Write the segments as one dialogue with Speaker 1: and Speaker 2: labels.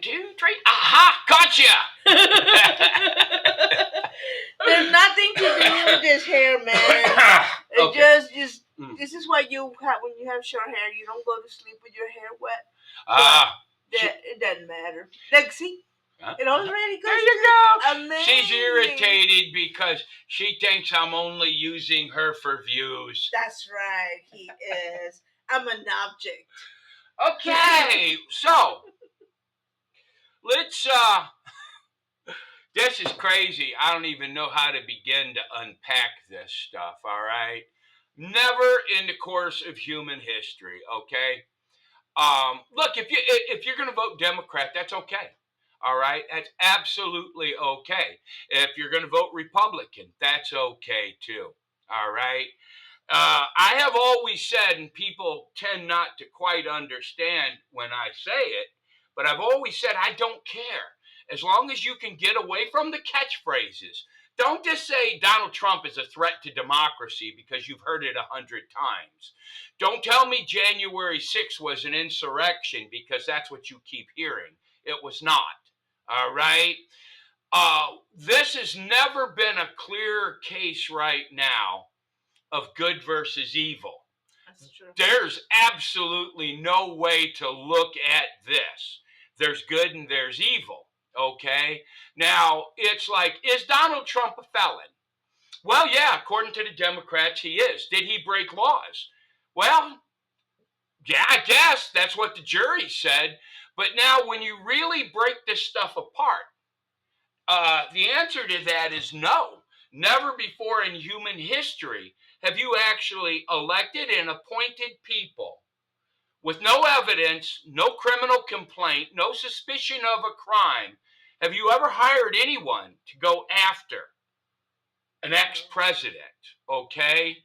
Speaker 1: 2, 3. Aha! Gotcha!
Speaker 2: There's nothing to do with this hair, man.
Speaker 1: Okay.
Speaker 2: Just this is what you have when you have short hair. You don't go to sleep with your hair wet. It doesn't matter. Like, see, it already goes.
Speaker 1: There you go.
Speaker 2: Amazing.
Speaker 1: She's irritated because she thinks I'm only using her for views.
Speaker 2: That's right. He is. I'm an object.
Speaker 1: Okay, so let's this is crazy. I don't even know how to begin to unpack this stuff, all right? Never in the course of human history, okay? Look, if you're going to vote Democrat, that's okay. All right, that's absolutely okay. If you're going to vote Republican, that's okay too. All right. I have always said, and people tend not to quite understand when I say it, but I've always said I don't care as long as you can get away from the catchphrases. Don't just say Donald Trump is a threat to democracy because you've heard it 100 times. Don't tell me January 6th was an insurrection because that's what you keep hearing. It was not. All right. This has never been a clear case right now of good versus evil.
Speaker 2: That's true.
Speaker 1: There's absolutely no way to look at this. There's good and there's evil. Okay. Now, it's like, is Donald Trump a felon? Well, yeah, according to the Democrats, he is. Did he break laws? Well, yeah, I guess that's what the jury said. But now, when you really break this stuff apart, the answer to that is no. Never before in human history have you actually elected and appointed people with no evidence, no criminal complaint, no suspicion of a crime. Have you ever hired anyone to go after an ex-president? Okay?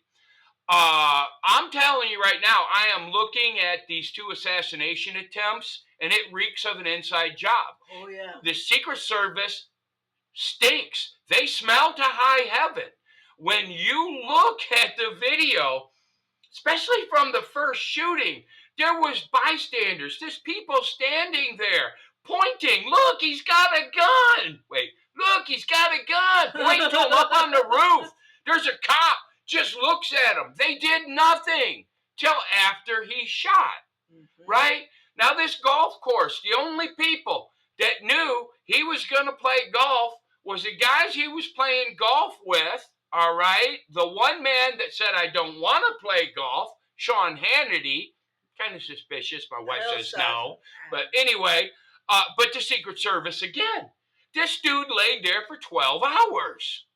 Speaker 1: I'm telling you right now, I am looking at these 2 assassination attempts, and it reeks of an inside job.
Speaker 2: Oh, yeah.
Speaker 1: The Secret Service stinks. They smell to high heaven. When you look at the video, especially from the first shooting, there was bystanders. There's people standing there pointing. Look, he's got a gun. Wait, look, he's got a gun. Point to him up on the roof. There's a cop. Just looks at him. They did nothing till after he shot. Mm-hmm. Right? Now, this golf course, the only people that knew he was going to play golf was the guys he was playing golf with. All right. The one man that said, I don't want to play golf, Sean Hannity, kind of suspicious. My wife says no. But anyway, but the Secret Service again. This dude laid there for 12 hours.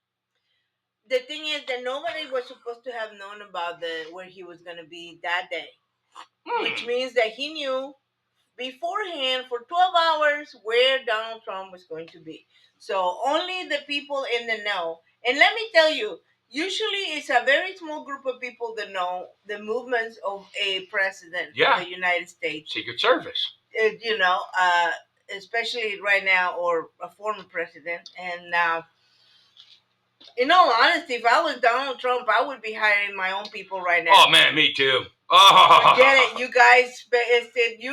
Speaker 2: The thing is that nobody was supposed to have known about where he was going to be that day. Which means that he knew beforehand for 12 hours where Donald Trump was going to be. So only the people in the know. And let me tell you, usually it's a very small group of people that know the movements of a president of the United States.
Speaker 1: Secret Service.
Speaker 2: Especially right now, or a former president. And in all honesty, if I was Donald Trump, I would be hiring my own people right now.
Speaker 1: Oh, man, me too. Oh.
Speaker 2: Forget it. You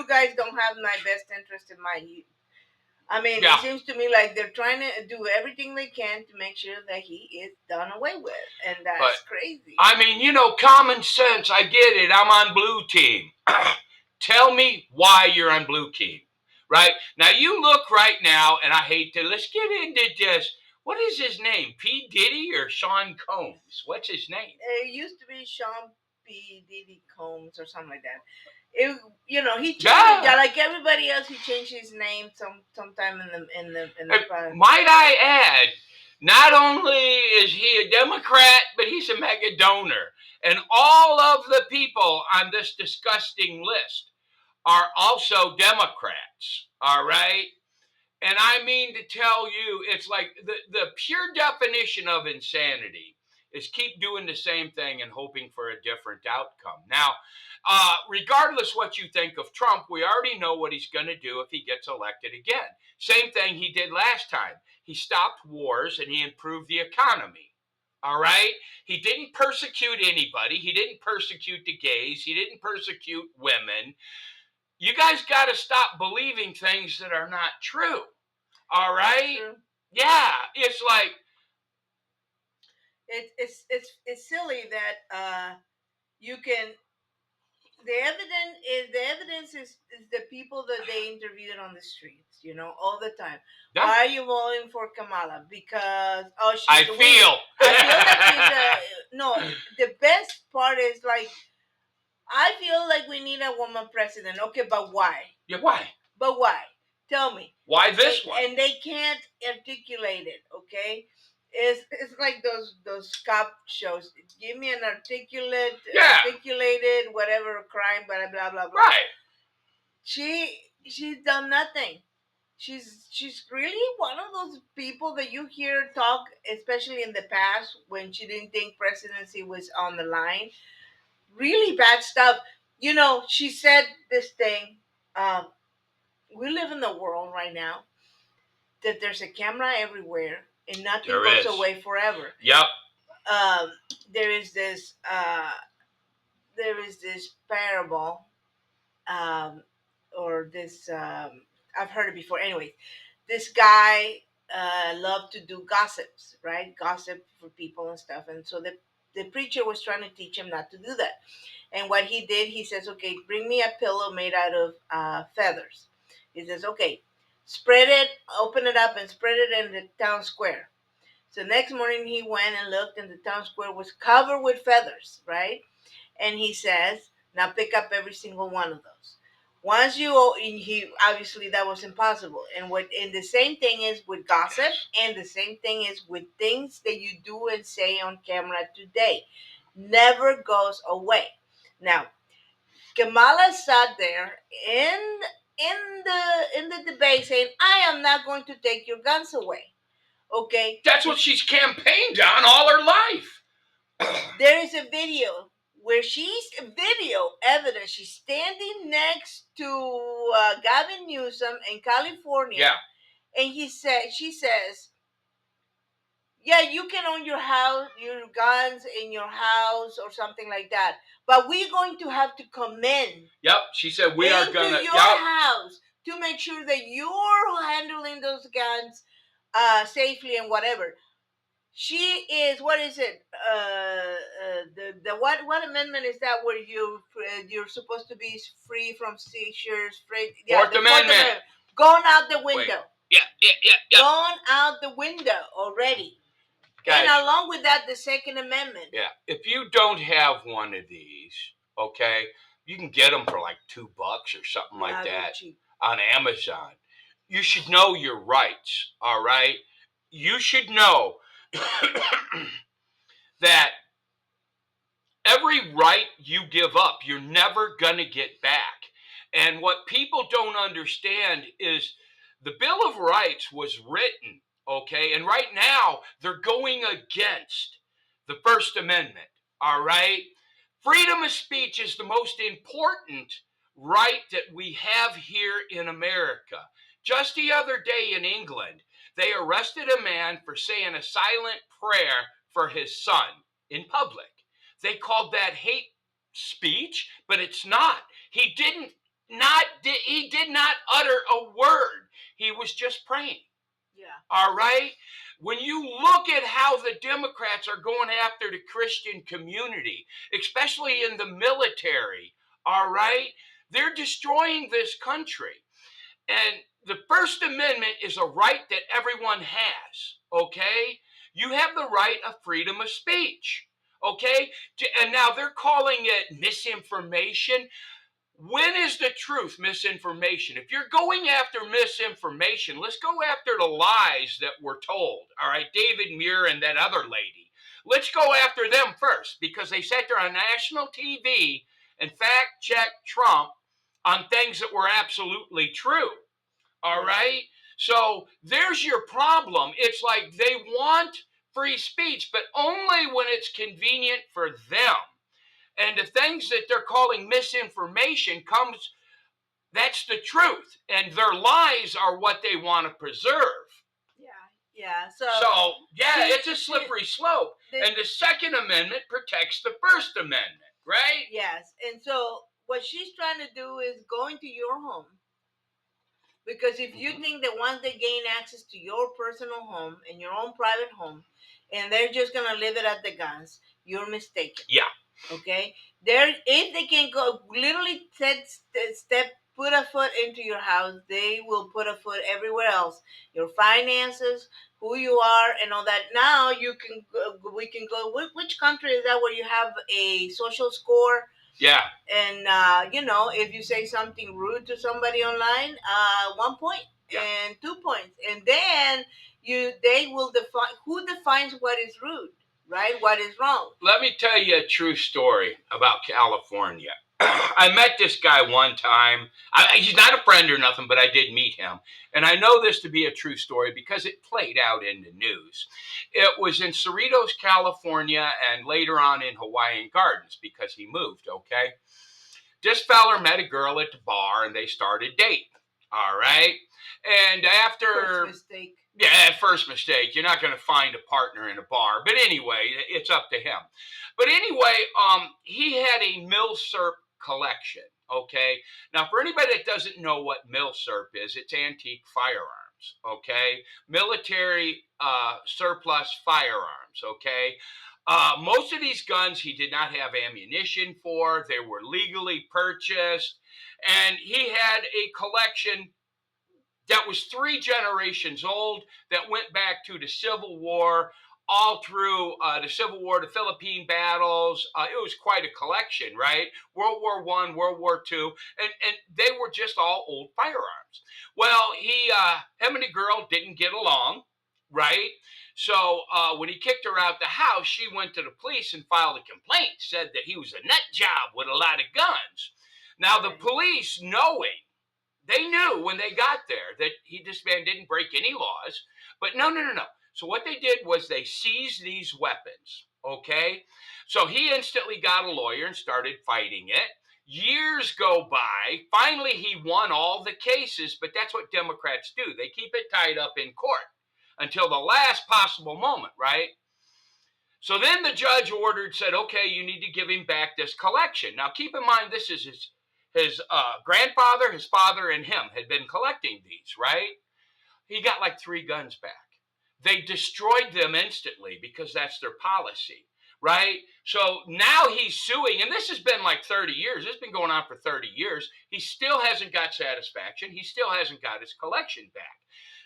Speaker 2: guys don't have my best interest in mind. I mean, It seems to me like they're trying to do everything they can to make sure that he is done away with. And that's crazy.
Speaker 1: I mean, common sense. I get it. I'm on blue team. Tell me why you're on blue team. Right? Now, you look right now, and I hate to, let's get into this. What is his name? P. Diddy or Sean Combs? What's his name?
Speaker 2: It used to be Sean P. Diddy Combs or something like that. He changed like everybody else. He changed his name sometime in the
Speaker 1: Might I add, not only is he a Democrat, but he's a mega donor, and all of the people on this disgusting list are also Democrats. All right. And I mean to tell you, it's like the pure definition of insanity is keep doing the same thing and hoping for a different outcome. Now, regardless what you think of Trump, we already know what he's going to do if he gets elected again. Same thing he did last time. He stopped wars and he improved the economy. All right? He didn't persecute anybody. He didn't persecute the gays. He didn't persecute women. you guys got to stop believing things that are not true. All right?
Speaker 2: True.
Speaker 1: Yeah, it's like
Speaker 2: It's silly that you can. The evidence is the people that they interviewed on the streets, all the time.
Speaker 1: yeah,
Speaker 2: Why are you voting for Kamala? Because
Speaker 1: I
Speaker 2: she's the winner.
Speaker 1: feel.
Speaker 2: I feel like she's no. The best part is like I feel like we need a woman president. Okay, but why?
Speaker 1: Yeah, why?
Speaker 2: But why? Tell me.
Speaker 1: Why this one?
Speaker 2: And they can't articulate it. Okay, it's like those cop shows. Give me an articulated whatever crime, blah blah blah blah.
Speaker 1: Right.
Speaker 2: She's done nothing. She's really one of those people that you hear talk, especially in the past when she didn't think presidency was on the line. Really bad stuff. She said this thing. Um, we live in the world right now that there's a camera everywhere and nothing
Speaker 1: There
Speaker 2: goes
Speaker 1: is.
Speaker 2: away forever.
Speaker 1: Yep.
Speaker 2: Um, there is this parable, or this I've heard it before. Anyway, this guy loved to do gossips, right? Gossip for people and stuff, and so the preacher was trying to teach him not to do that. And what he did, he says, okay, bring me a pillow made out of feathers. He says, okay, spread it, open it up, and spread it in the town square. So next morning he went and looked, and the town square was covered with feathers, right? And he says, now pick up every single one of those. Once and he obviously that was impossible. And the same thing is with gossip, and the same thing is with things that you do and say on camera today. Never goes away. Now, Kamala sat there in the debate saying, "I am not going to take your guns away." Okay.
Speaker 1: That's what she's campaigned on all her life.
Speaker 2: There is a video where video evidence. She's standing next to Gavin Newsom in California.
Speaker 1: Yeah.
Speaker 2: And she says, yeah, you can own your house, your guns in your house or something like that. But we're going to have to come in.
Speaker 1: Yep. She said we are gonna
Speaker 2: into your house to make sure that you're handling those guns safely and whatever. She is. What is it? The what amendment is that where you're supposed to be free from seizures? Free. Yeah,
Speaker 1: Fourth Amendment.
Speaker 2: Gone out the window.
Speaker 1: Wait. Yeah.
Speaker 2: Gone out the window already.
Speaker 1: Guys,
Speaker 2: and along with that, the Second Amendment.
Speaker 1: Yeah. If you don't have one of these, okay, you can get them for like $2 or something like that
Speaker 2: Cheap.
Speaker 1: on Amazon. You should know your rights. All right. You should know that every right you give up, you're never going to get back. And what people don't understand is the Bill of Rights was written, okay? And right now, they're going against the First Amendment, all right? Freedom of speech is the most important right that we have here in America. Just the other day in England, they arrested a man for saying a silent prayer for his son in public. They called that hate speech, but it's not. He did not utter a word. He was just praying.
Speaker 2: Yeah.
Speaker 1: All right? When you look at how the Democrats are going after the Christian community, especially in the military, all right? They're destroying this country. And the First Amendment is a right that everyone has, okay? You have the right of freedom of speech, okay? And now they're calling it misinformation. When is the truth misinformation? If you're going after misinformation, let's go after the lies that were told, all right? David Muir and that other lady. Let's go after them first because they sat there on national TV and fact-checked Trump on things that were absolutely true. All right? So there's your problem. It's like they want free speech, but only when it's convenient for them. And the things that they're calling misinformation that's the truth. And their lies are what they want to preserve.
Speaker 2: Yeah. So
Speaker 1: it's a slippery slope. And the Second Amendment protects the First Amendment, right?
Speaker 2: Yes. And so what she's trying to do is go into your home. Because if you think that once they gain access to your personal home and your own private home, and they're just gonna leave it at the guns, you're mistaken.
Speaker 1: Yeah.
Speaker 2: Okay, there if they can go literally put a foot into your house, they will put a foot everywhere else. Your finances, who you are, and all that. Now you can we can go. Which country is that where you have a social score?
Speaker 1: Yeah.
Speaker 2: And if you say something rude to somebody online, 1 point. Yeah. And 2 points, and then they will define who defines what is rude, right? What is wrong?
Speaker 1: Let me tell you a true story about California. I met this guy one time. He's not a friend or nothing, but I did meet him. And I know this to be a true story because it played out in the news. It was in Cerritos, California, and later on in Hawaiian Gardens because he moved, okay? This feller met a girl at the bar and they started dating. All right. And after.
Speaker 2: First mistake.
Speaker 1: Yeah, first mistake. You're not going to find a partner in a bar. But anyway, it's up to him. But anyway, he had a Milsurp collection. Okay. Now, for anybody that doesn't know what Milsurp is, it's antique firearms. Okay. Military surplus firearms. Okay. Most of these guns he did not have ammunition for. They were legally purchased. And he had a collection that was 3 generations old that went back to the Civil War, all through the Civil War, the Philippine battles. It was quite a collection, right? World War I, World War II, and they were just all old firearms. Well, him and the girl didn't get along, right? So when he kicked her out the house, she went to the police and filed a complaint, said that he was a nut job with a lot of guns. Now the police, knowing they knew when they got there that this man didn't break any laws, but no. So what they did was they seized these weapons, okay? So he instantly got a lawyer and started fighting it. Years go by. Finally, he won all the cases, but that's what Democrats do. They keep it tied up in court until the last possible moment, right? So then the judge said, okay, you need to give him back this collection. Now, keep in mind, this is his grandfather, his father, and him had been collecting these, right? He got like 3 guns back. They destroyed them instantly because that's their policy, right? So now he's suing, and this has been like 30 years. It's been going on for 30 years. He still hasn't got satisfaction. He still hasn't got his collection back.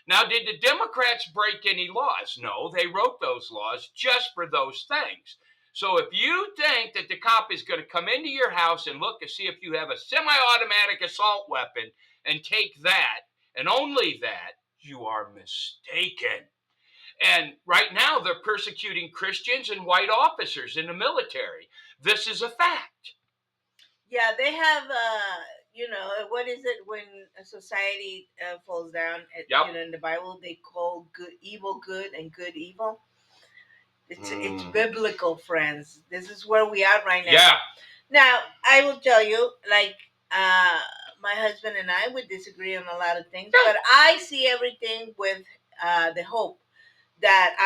Speaker 1: Now, did the Democrats break any laws? No, they wrote those laws just for those things. So if you think that the cop is going to come into your house and look to see if you have a semi-automatic assault weapon and take that, and only that, you are mistaken. And right now, they're persecuting Christians and white officers in the military. This is a fact.
Speaker 2: Yeah, they have, what is it when a society falls down?
Speaker 1: Yep.
Speaker 2: In the Bible, they call evil good and good evil. It's biblical, friends. This is where we are right now.
Speaker 1: Yeah.
Speaker 2: Now, I will tell you, like, my husband and I would disagree on a lot of things, but I see everything with the hope that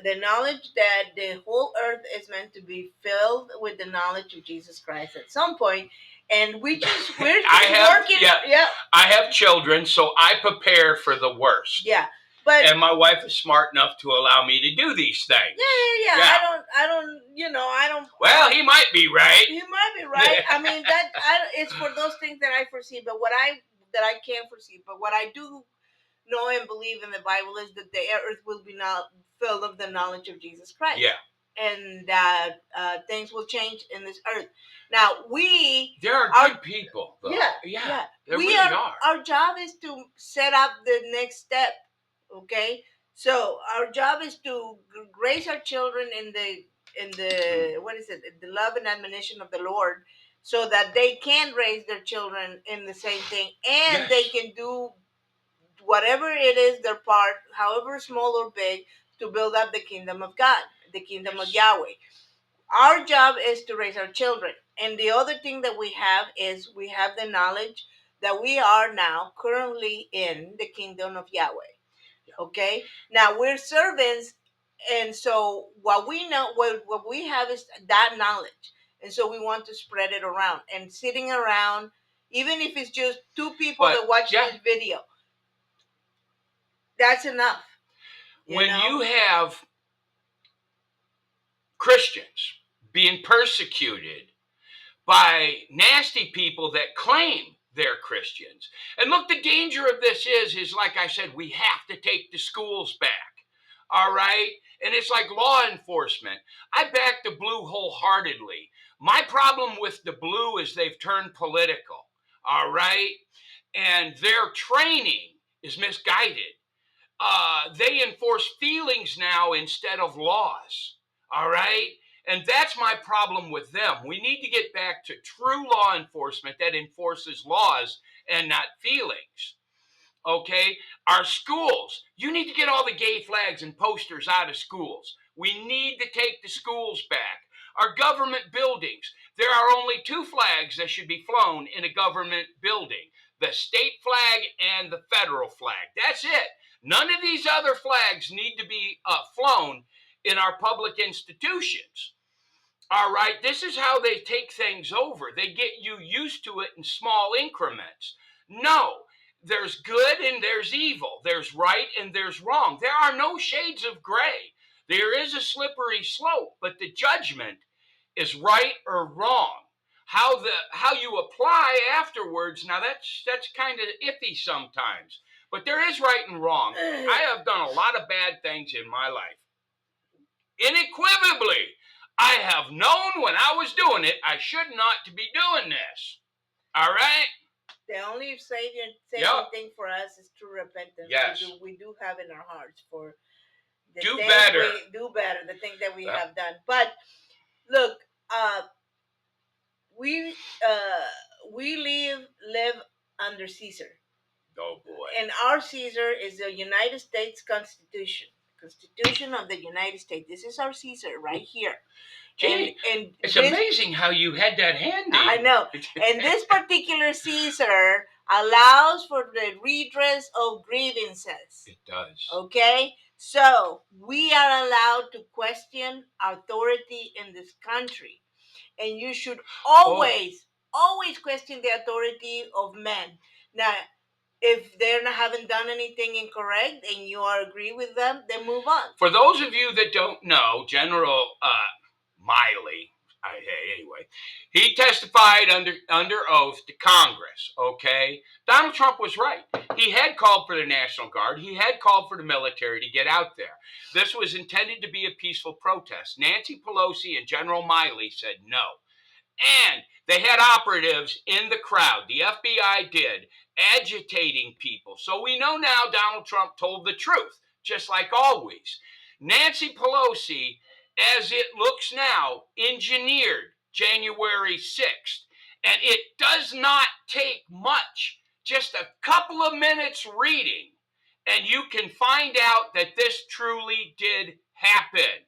Speaker 2: the knowledge that the whole earth is meant to be filled with the knowledge of Jesus Christ at some point, and we're just working.
Speaker 1: Yeah. I have children, so I prepare for the worst.
Speaker 2: Yeah.
Speaker 1: And my wife is smart enough to allow me to do these things.
Speaker 2: Yeah. I don't.
Speaker 1: Well, he might be right.
Speaker 2: He might be right. I mean, it's for those things that I foresee, but what I can't foresee. But what I do know and believe in the Bible is that the earth will be now filled of the knowledge of Jesus Christ.
Speaker 1: Yeah.
Speaker 2: And that things will change in this earth. Now
Speaker 1: there are good people, though.
Speaker 2: Yeah.
Speaker 1: There really are.
Speaker 2: Our job is to set up the next step. Okay, so our job is to raise our children in the what is it? The love and admonition of the Lord, so that they can raise their children in the same thing, and they can do whatever it is their part, however small or big, to build up the kingdom of God, the kingdom of Yahweh. Our job is to raise our children. And the other thing that we have is we have the knowledge that we are now currently in the kingdom of Yahweh. Okay? Now we're servants, and so what we know, what we have is that knowledge. and so we want to spread it around. And sitting around, even if it's just two people
Speaker 1: But,
Speaker 2: that watch
Speaker 1: yeah.
Speaker 2: this video, that's enough.
Speaker 1: When you have Christians being persecuted by nasty people that claim they're Christians. And look, the danger of this is like I said, we have to take the schools back. All right? And it's like law enforcement. I back the blue wholeheartedly. My problem with the blue is they've turned political. All right? And their training is misguided. They enforce feelings now instead of laws. All right? And that's my problem with them. We need to get back to true law enforcement that enforces laws and not feelings. Okay? Our schools, you need to get all the gay flags and posters out of schools. We need to take the schools back. Our government buildings, there are only two flags that should be flown in a government building: the state flag and the federal flag. That's it. None of these other flags need to be flown in our public institutions. All right, this is how they take things over. They get you used to it in small increments. No, there's good and there's evil. There's right and there's wrong. There are no shades of gray. There is a slippery slope, but the judgment is right or wrong. How you apply afterwards, now that's kind of iffy sometimes. But there is right and wrong. I have done a lot of bad things in my life. Unequivocally, I have known when I was doing it, I should not to be doing this. All right?
Speaker 2: The only saving thing for us is true repentance.
Speaker 1: Yes.
Speaker 2: We do have in our hearts for the
Speaker 1: Do
Speaker 2: things
Speaker 1: better.
Speaker 2: the things that we have done. But look, we live under Caesar.
Speaker 1: Oh boy.
Speaker 2: And our Caesar is the United States Constitution. Constitution of the United States. This is our Caesar right here.
Speaker 1: Gee, and it's amazing how you had that handy.
Speaker 2: I know. And this particular Caesar allows for the redress of grievances.
Speaker 1: It does.
Speaker 2: Okay? So we are allowed to question authority in this country. And you should always question the authority of men. Now, if they haven't done anything incorrect and you agree with them, then move on.
Speaker 1: For those of you that don't know, General Miley, anyway, he testified under oath to Congress, okay? Donald Trump was right. He had called for the National Guard. He had called for the military to get out there. This was intended to be a peaceful protest. Nancy Pelosi and General Miley said no. And they had operatives in the crowd. The FBI did, agitating people. So we know now Donald Trump told the truth, just like always. Nancy Pelosi, as it looks now, engineered January 6th. And it does not take much, just a couple of minutes reading, and you can find out that this truly did happen.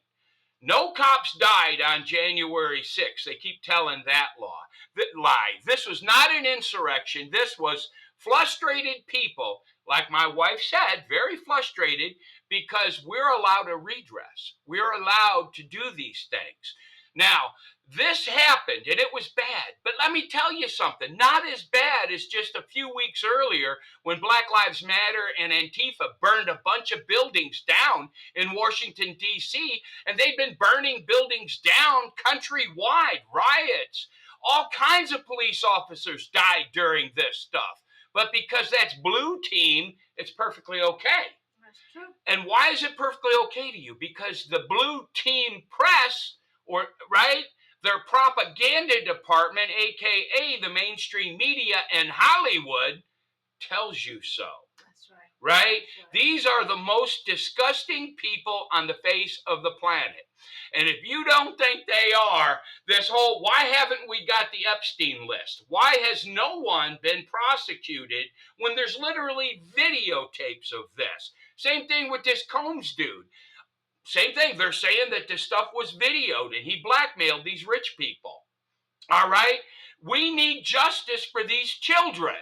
Speaker 1: No cops died on January 6th. They keep telling that lie. This was not an insurrection. This was frustrated people, like my wife said, very frustrated because we're allowed a redress. We're allowed to do these things. Now, this happened and it was bad. But let me tell you something, not as bad as just a few weeks earlier when Black Lives Matter and Antifa burned a bunch of buildings down in Washington, D.C., and they've been burning buildings down countrywide, riots. All kinds of police officers died during this stuff. But because that's blue team, it's perfectly okay.
Speaker 2: That's true.
Speaker 1: And why is it perfectly okay to you? Because the blue team press, their propaganda department, aka the mainstream media and Hollywood, tells you so.
Speaker 2: That's right.
Speaker 1: Right?
Speaker 2: That's right.
Speaker 1: These are the most disgusting people on the face of the planet. And if you don't think they are, why haven't we got the Epstein list? Why has no one been prosecuted when there's literally videotapes of this? Same thing with this Combs dude. Same thing. They're saying that this stuff was videoed and he blackmailed these rich people. All right? We need justice for these children.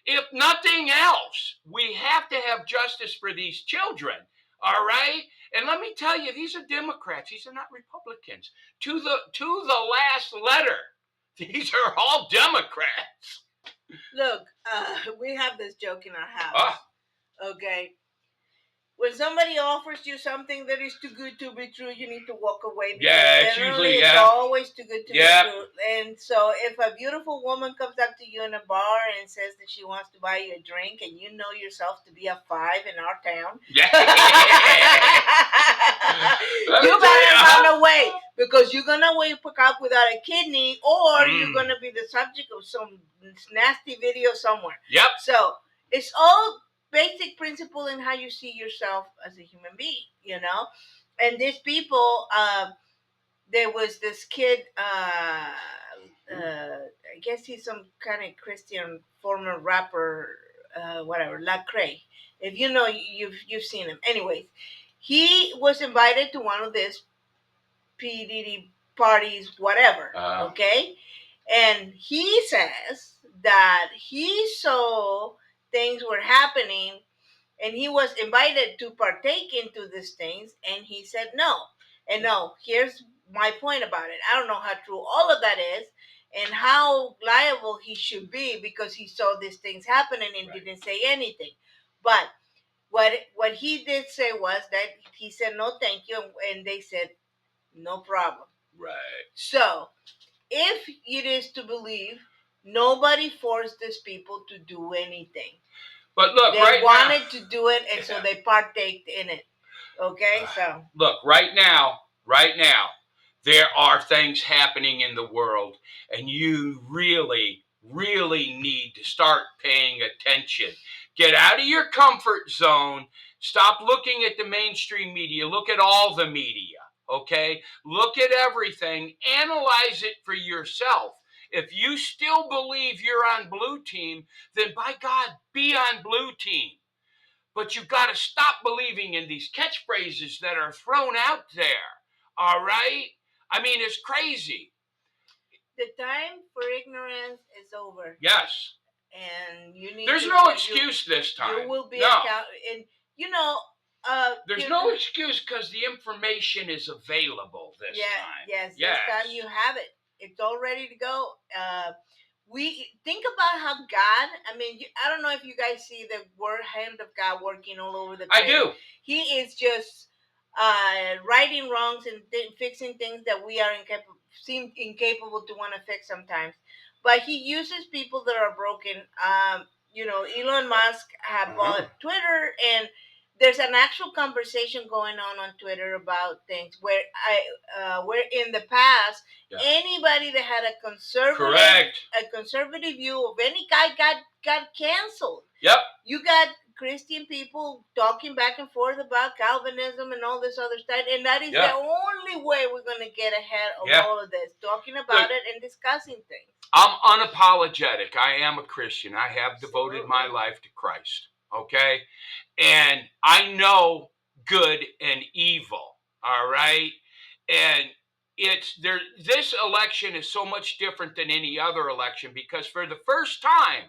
Speaker 1: If nothing else, we have to have justice for these children. All right? And let me tell you, these are Democrats. These are not Republicans. To the last letter. These are all Democrats.
Speaker 2: Look, we have this joke in our house.
Speaker 1: Ah,
Speaker 2: Okay. When somebody offers you something that is too good to be true, you need to walk away. Because
Speaker 1: yeah, it's
Speaker 2: generally
Speaker 1: usually,
Speaker 2: it's
Speaker 1: yeah.
Speaker 2: always too good to
Speaker 1: Yep.
Speaker 2: be true. And so, if a beautiful woman comes up to you in a bar and says that she wants to buy you a drink, and you know yourself to be a 5 in our town,
Speaker 1: Yeah.
Speaker 2: you better run away, because you're gonna wake up without a kidney, or you're
Speaker 1: Mm.
Speaker 2: gonna be the subject of some nasty video somewhere.
Speaker 1: Yep.
Speaker 2: So it's all basic principle in how you see yourself as a human being, you know. And these people, there was this kid. I guess he's some kind of Christian former rapper, whatever, Lecrae. If you know, you've seen him. Anyways, he was invited to one of these PDD parties, whatever. Okay, and he says that he saw things were happening, and he was invited to partake into these things, and he said no. And no, here's my point about it. I don't know how true all of that is, and how liable he should be, because he saw these things happening and
Speaker 1: Right.
Speaker 2: didn't say anything. But what he did say was that he said no, thank you, and they said no problem.
Speaker 1: Right.
Speaker 2: So if it is to believe, nobody forced these people to do anything.
Speaker 1: But look,
Speaker 2: They
Speaker 1: right
Speaker 2: wanted
Speaker 1: now,
Speaker 2: to do it, and so they partaked in it. Okay, so
Speaker 1: look, right now, there are things happening in the world, and you really, really need to start paying attention. Get out of your comfort zone. Stop looking at the mainstream media. Look at all the media, okay? Look at everything. Analyze it for yourself. If you still believe you're on blue team, then by God, be on blue team. But you've got to stop believing in these catchphrases that are thrown out there. All right? I mean, it's crazy.
Speaker 2: the time for ignorance is over.
Speaker 1: Yes.
Speaker 2: And you need.
Speaker 1: There's no excuse this time.
Speaker 2: You will be
Speaker 1: no.
Speaker 2: and you know.
Speaker 1: There's no excuse, because the information is available this time.
Speaker 2: Yes. This time you have it. It's all ready to go. We think about how God. I mean, I don't know if you guys see the hand of God working all over the place.
Speaker 1: I do.
Speaker 2: He is just righting wrongs and fixing things that we are seem incapable to want to fix sometimes. But he uses people that are broken. Elon Musk have bought Twitter, and there's an actual conversation going on Twitter about things where where in the past, anybody that had a conservative view of any guy got canceled.
Speaker 1: Yep.
Speaker 2: You got Christian people talking back and forth about Calvinism and all this other stuff, and that is the only way we're going to get ahead of all of this, talking about it and discussing things.
Speaker 1: I'm unapologetic. I am a Christian. I have devoted my life to Christ. Okay? And I know good and evil. All right? And this election is so much different than any other election, because for the first time,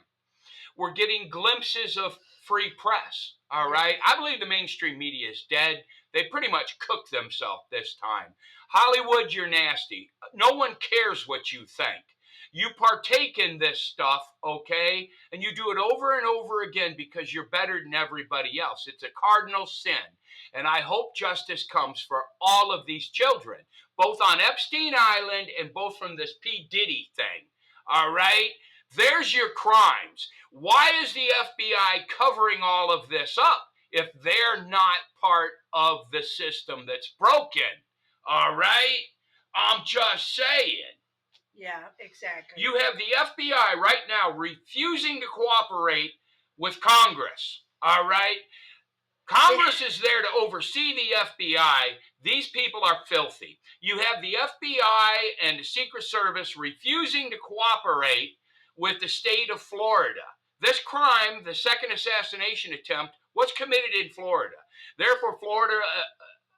Speaker 1: we're getting glimpses of free press. All right? I believe the mainstream media is dead. They pretty much cooked themselves this time. Hollywood, you're nasty. No one cares what you think. You partake in this stuff, okay? And you do it over and over again because you're better than everybody else. It's a cardinal sin. And I hope justice comes for all of these children, both on Epstein Island and both from this P. Diddy thing. All right? There's your crimes. Why is the FBI covering all of this up if they're not part of the system that's broken? All right? I'm just saying.
Speaker 2: Yeah, exactly.
Speaker 1: You have the FBI right now refusing to cooperate with Congress. All right? Congress is there to oversee the FBI. These people are filthy. You have the FBI and the Secret Service refusing to cooperate with the state of Florida. This crime, the second assassination attempt, was committed in Florida. Therefore, Florida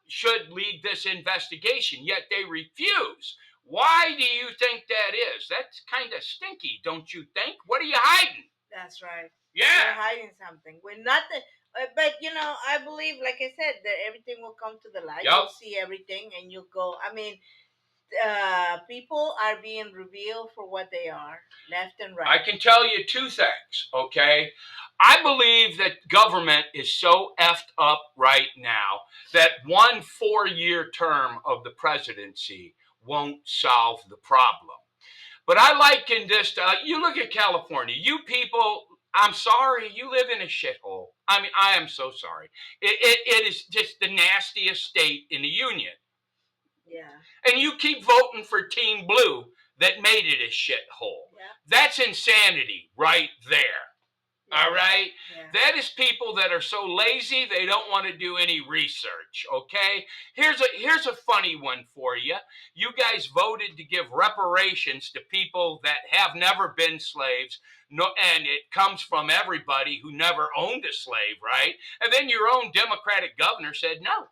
Speaker 1: should lead this investigation, yet they refuse. Why do you think that is? That's kind of stinky, don't you think? What are you hiding?
Speaker 2: That's right.
Speaker 1: Yeah.
Speaker 2: They're hiding something. We're not But I believe, like I said, that everything will come to the light.
Speaker 1: Yep.
Speaker 2: You'll see everything, and you'll go. I mean, people are being revealed for what they are, left and
Speaker 1: I
Speaker 2: right.
Speaker 1: can tell you two things, okay? I believe that government is so effed up right now that 1 4-year term of the presidency won't solve the problem. But I liken this to, you look at California, you people, I'm sorry, you live in a shithole. I mean, I am so sorry. It is just the nastiest state in the union.
Speaker 2: Yeah.
Speaker 1: And you keep voting for Team Blue that made it a shithole.
Speaker 2: Yeah.
Speaker 1: That's insanity right there.
Speaker 2: Yeah.
Speaker 1: All right?
Speaker 2: Yeah.
Speaker 1: That is people that are so lazy they don't want to do any research, okay? Here's a funny one for you. You guys voted to give reparations to people that have never been slaves. No, and it comes from everybody who never owned a slave, right? And then your own Democratic governor said no.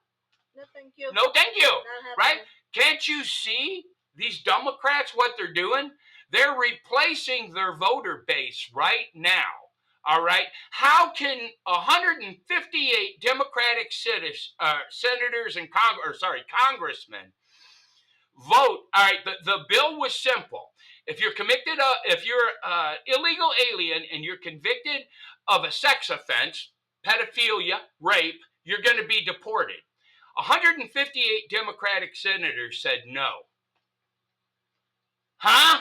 Speaker 2: No, thank you.
Speaker 1: No, thank you.
Speaker 2: Not
Speaker 1: Right?
Speaker 2: happening.
Speaker 1: Can't you see these Democrats what they're doing? They're replacing their voter base right now. All right. How can 158 Democratic senators and congressmen vote? All right. The bill was simple. If you're convicted of, if you're illegal alien and you're convicted of a sex offense, pedophilia, rape, you're going to be deported. 158 Democratic senators said no. Huh?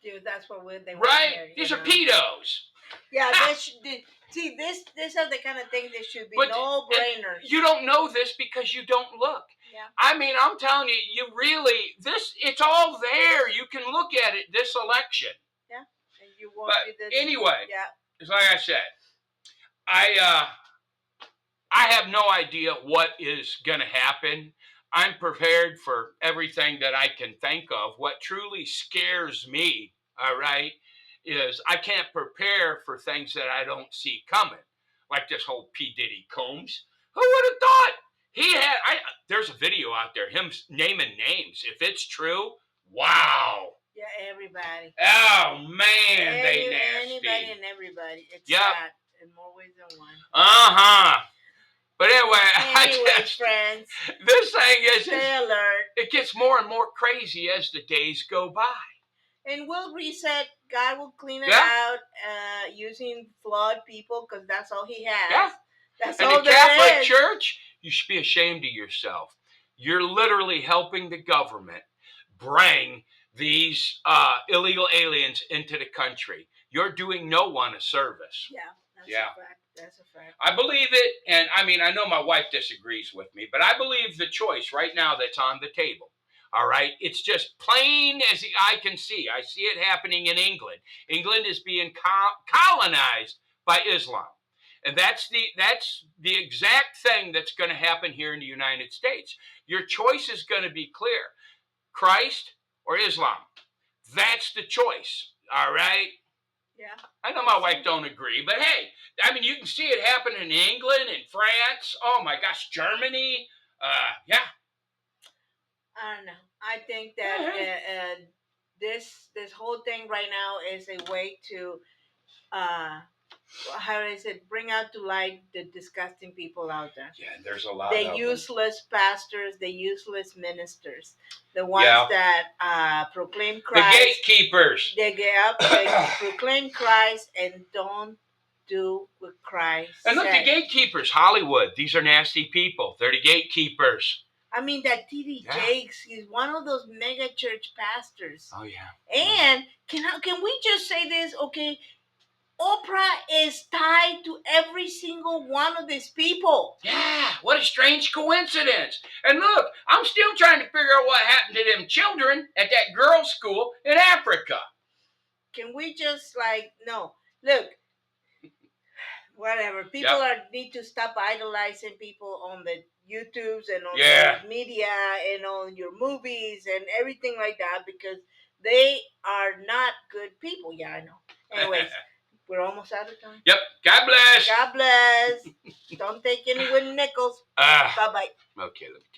Speaker 2: Dude, that's what they want.
Speaker 1: Right?
Speaker 2: Here,
Speaker 1: These are pedos.
Speaker 2: Yeah, see, these are the kind of things that should be
Speaker 1: But
Speaker 2: no-brainers.
Speaker 1: You don't know this because you don't look.
Speaker 2: Yeah.
Speaker 1: I mean, I'm telling you, it's all there. You can look at it this election.
Speaker 2: Yeah. And you won't
Speaker 1: But
Speaker 2: be the,
Speaker 1: anyway,
Speaker 2: yeah.
Speaker 1: it's like I said, I have no idea what is going to happen. I'm prepared for everything that I can think of. What truly scares me, all right, is I can't prepare for things that I don't see coming, like this whole P. Diddy Combs. Who would have thought he had? There's a video out there, him naming names. If it's true, wow.
Speaker 2: Yeah, everybody.
Speaker 1: Oh man, they nasty.
Speaker 2: Anybody and everybody. It's
Speaker 1: Yep.
Speaker 2: sad in more ways than one.
Speaker 1: But anyway,
Speaker 2: friends,
Speaker 1: this thing
Speaker 2: stay alert.
Speaker 1: It gets more and more crazy as the days go by.
Speaker 2: And we'll reset. God will clean it out using flawed people because that's all He has.
Speaker 1: Yeah.
Speaker 2: That's
Speaker 1: and
Speaker 2: all
Speaker 1: the Catholic Church, you should be ashamed of yourself. You're literally helping the government bring these illegal aliens into the country. You're doing no one a service.
Speaker 2: Yeah, that's a fact. That's a fact.
Speaker 1: I believe it, and I mean, I know my wife disagrees with me, but I believe the choice right now that's on the table. All right, it's just plain as the eye can see. I see it happening in England. England is being colonized by Islam. And that's the exact thing that's going to happen here in the United States. Your choice is going to be clear. Christ or Islam. That's the choice. All right?
Speaker 2: Yeah.
Speaker 1: I know my wife don't agree, but hey, I mean, you can see it happen in England and France. Oh my gosh, Germany. Yeah.
Speaker 2: I don't know. I think that this whole thing right now is a way to how is it, bring out to light the disgusting people out there.
Speaker 1: Yeah, there's a lot
Speaker 2: the
Speaker 1: of
Speaker 2: useless pastors, the useless ministers, the ones that proclaim Christ.
Speaker 1: The gatekeepers.
Speaker 2: They proclaim Christ and don't do what Christ
Speaker 1: And look,
Speaker 2: said.
Speaker 1: the gatekeepers, Hollywood, these are nasty people. They're the gatekeepers.
Speaker 2: I mean, that T.D. Jakes is one of those mega church pastors.
Speaker 1: Oh, yeah.
Speaker 2: And can we just say this, okay? Oprah is tied to every single one of these people.
Speaker 1: Yeah, what a strange coincidence. And look, I'm still trying to figure out what happened to them children at that girls' school in Africa.
Speaker 2: Can we just no, look, whatever. People need to stop idolizing people on the YouTubes and on the media and on your movies and everything like that because they are not good people. Yeah, I know. Anyways. We're almost out of time.
Speaker 1: Yep. God bless.
Speaker 2: God bless. Don't take any wooden nickels. Bye-bye.
Speaker 1: Okay, let me